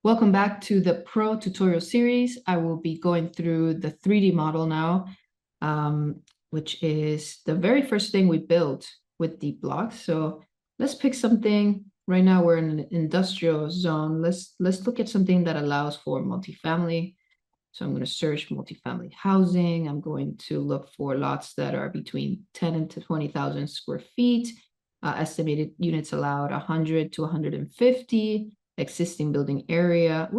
Welcome back to the Pro Tutorial Series. I will be going through the 3D model now, which is the very first thing we built with Deepblocks. So let's pick something. Right now we're in an industrial zone. Let's look at something that allows for multifamily. So I'm going to search multifamily housing. I'm going to look for lots that are between 10 and 20,000 square feet. Estimated units allowed 100 to 150. Existing building area,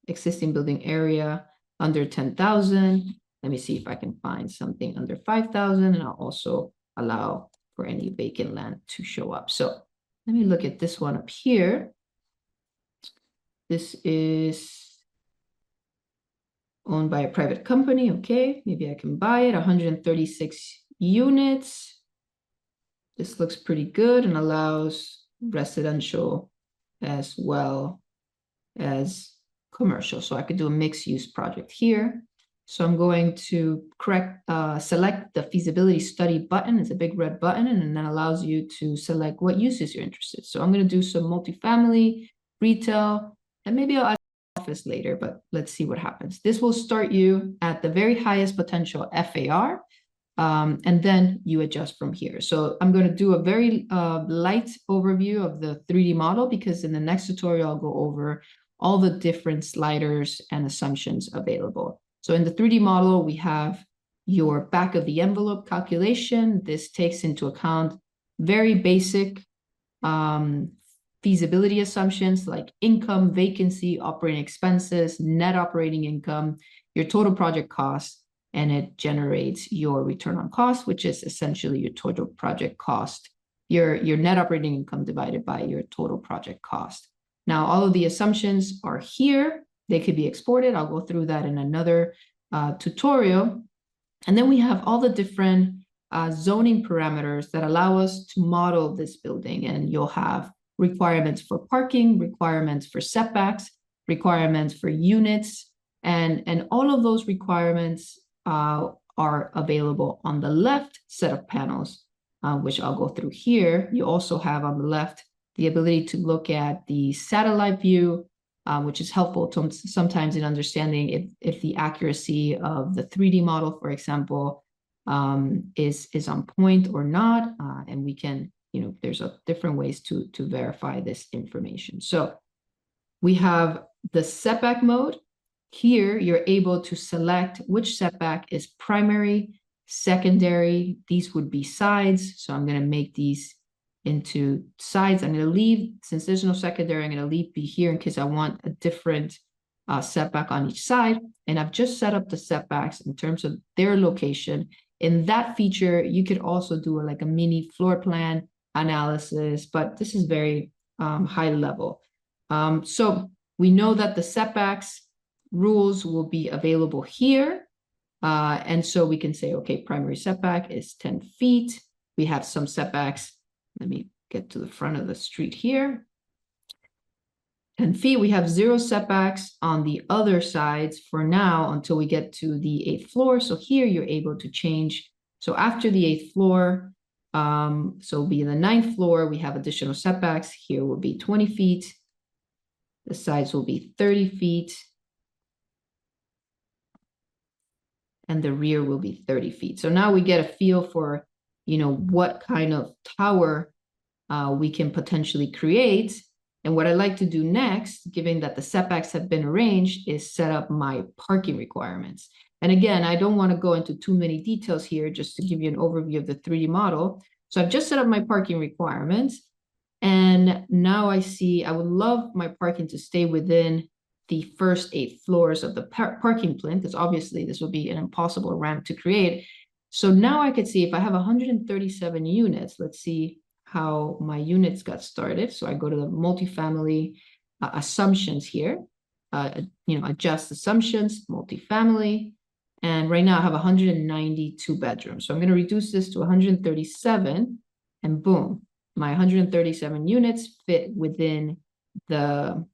existing building area under 10,000. Let me see if I can find something under 5,000, and I'll also allow for any vacant land to show up. So let me look at this one up here. This is owned by a private company. Okay, maybe I can buy it. 136 units. This looks pretty good and allows residential as well as commercial. So I could do a mixed use project here. So I'm going to select the feasibility study button. It's a big red button, and then allows you to select what uses you're interested. So I'm going to do some multifamily, retail, and maybe I'll add office later, but let's see what happens. This will start you at the very highest potential FAR. And then you adjust from here. So I'm going to do a very light overview of the 3D model, because in the next tutorial, I'll go over all the different sliders and assumptions available. So in the 3D model, we have your back of the envelope calculation. This takes into account very basic feasibility assumptions like income, vacancy, operating expenses, net operating income, your total project cost, and it generates your return on cost, which is essentially your total project cost, your net operating income divided by your total project cost. Now, all of the assumptions are here. They could be exported. I'll go through that in another tutorial. And then we have all the different zoning parameters that allow us to model this building. And you'll have requirements for parking, requirements for setbacks, requirements for units, and all of those requirements are available on the left set of panels, which I'll go through here. You also have on the left the ability to look at the satellite view, which is helpful to sometimes in understanding if the accuracy of the 3D model, for example, is on point or not. And we can, there's different ways to verify this information. So we have the setback mode. Here, you're able to select which setback is primary, secondary. These would be sides. So I'm going to make these into sides. I'm going to leave, since there's no secondary, I'm going to leave B here in case I want a different setback on each side. And I've just set up the setbacks in terms of their location. In that feature, you could also do like a mini floor plan analysis, but this is very high level. So we know that the setbacks rules will be available here. And so we can say, okay, primary setback is 10 feet. We have some setbacks. Let me get to the front of the street here. 10 feet, we have 0 setbacks on the other sides for now until we get to the 8th floor. So here you're able to change. So after the 8th floor, so it'll be the 9th floor, we have additional setbacks. Here will be 20 feet. The sides will be 30 feet. And the rear will be 30 feet. So now we get a feel for, what kind of tower we can potentially create. And what I like to do next, given that the setbacks have been arranged, is set up my parking requirements. And again, I don't want to go into too many details here, just to give you an overview of the 3D model. So I've just set up my parking requirements. And now I see I would love my parking to stay within the first 8 floors of the parking plinth, because obviously this will be an impossible ramp to create. So now I could see if I have 137 units, let's see how my units got started. So I go to the multifamily assumptions here, adjust assumptions, multifamily. And right now I have 192 bedrooms. So I'm going to reduce this to 137, and boom, my 137 units fit within the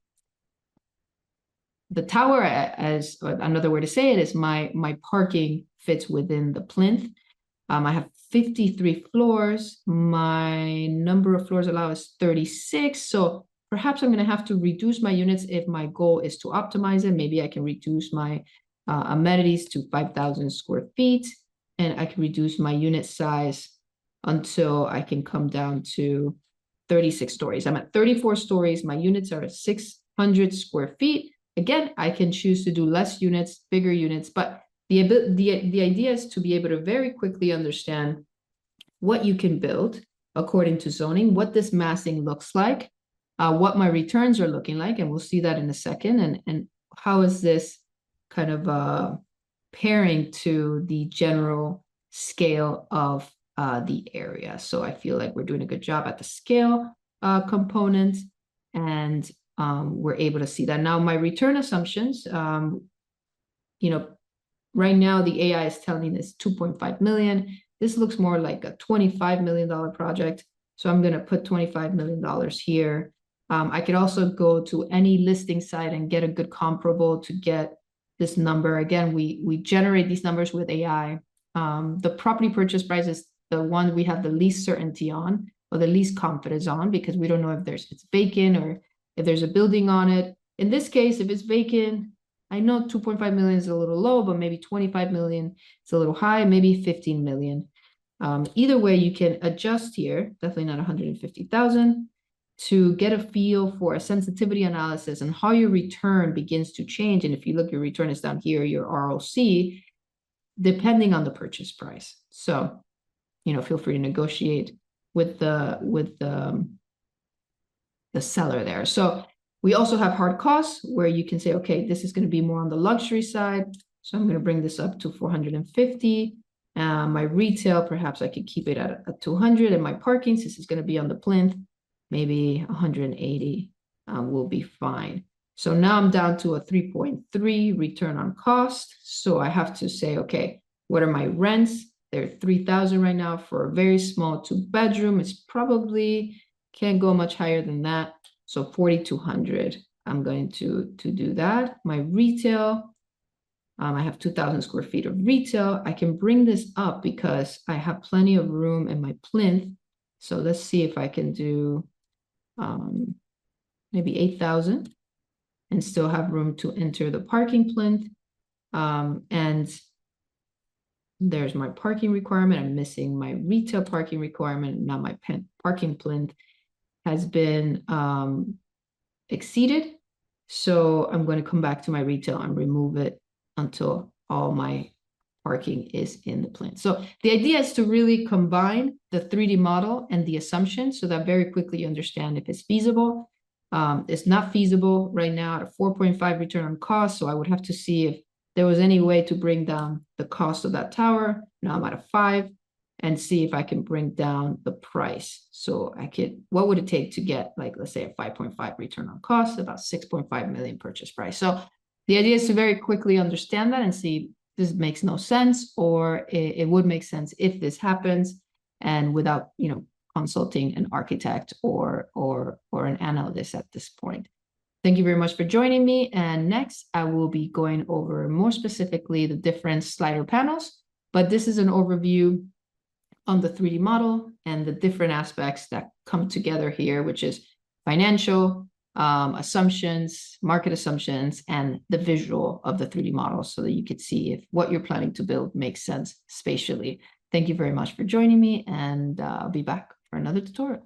tower. As another way to say it is my parking fits within the plinth. I have 53 floors. My number of floors allowed is 36. So perhaps I'm going to have to reduce my units if my goal is to optimize it. Maybe I can reduce my amenities to 5,000 square feet, and I can reduce my unit size until I can come down to 36 stories. I'm at 34 stories. My units are 600 square feet. Again, I can choose to do less units, bigger units, but the idea is to be able to very quickly understand what you can build according to zoning, what this massing looks like, what my returns are looking like, and we'll see that in a second, and how is this kind of pairing to the general scale of the area. So I feel like we're doing a good job at the scale component, and we're able to see that. Now, my return assumptions, you know, right now the AI is telling us 2.5 million. This looks more like a $25 million project. So I'm going to put $25 million here. I could also go to any listing site and get a good comparable to get this number. Again, we generate these numbers with AI. The property purchase price is the one we have the least certainty on, or the least confidence on, because we don't know if it's vacant or if there's a building on it. In this case, if it's vacant, I know 2.5 million is a little low, but maybe 25 million is a little high, maybe 15 million. Either way, you can adjust here, definitely not 150,000, to get a feel for a sensitivity analysis and how your return begins to change. And if you look, your return is down here, your ROC, depending on the purchase price. So, feel free to negotiate with the seller there. So we also have hard costs where you can say, okay, this is going to be more on the luxury side. So I'm going to bring this up to 450. My retail, perhaps I could keep it at 200. And my parking, since it's going to be on the plinth, maybe 180 will be fine. So now I'm down to a 3.3 return on cost. So I have to say, okay, what are my rents? They're 3,000 right now for a very small 2-bedroom. It's probably can't go much higher than that. So 4,200. I'm going to do that. My retail, I have 2,000 square feet of retail. I can bring this up because I have plenty of room in my plinth. So let's see if I can do maybe 8,000 and still have room to enter the parking plinth. And there's my parking requirement. I'm missing my retail parking requirement. Now my parking plinth has been exceeded. So I'm going to come back to my retail and remove it until all my parking is in the plinth. So the idea is to really combine the 3D model and the assumption so that very quickly you understand if it's feasible. It's not feasible right now at a 4.5 return on cost. So I would have to see if there was any way to bring down the cost of that tower. Now I'm at a 5, and see if I can bring down the price. So what would it take to get, like, let's say a 5.5 return on cost, about 6.5 million purchase price. So the idea is to very quickly understand that and see this makes no sense, or it would make sense if this happens, and without, consulting an architect or an analyst at this point. Thank you very much for joining me. And next, I will be going over more specifically the different slider panels, but this is an overview on the 3D model and the different aspects that come together here, which is financial assumptions, market assumptions, and the visual of the 3D model so that you could see if what you're planning to build makes sense spatially. Thank you very much for joining me, and I'll be back for another tutorial.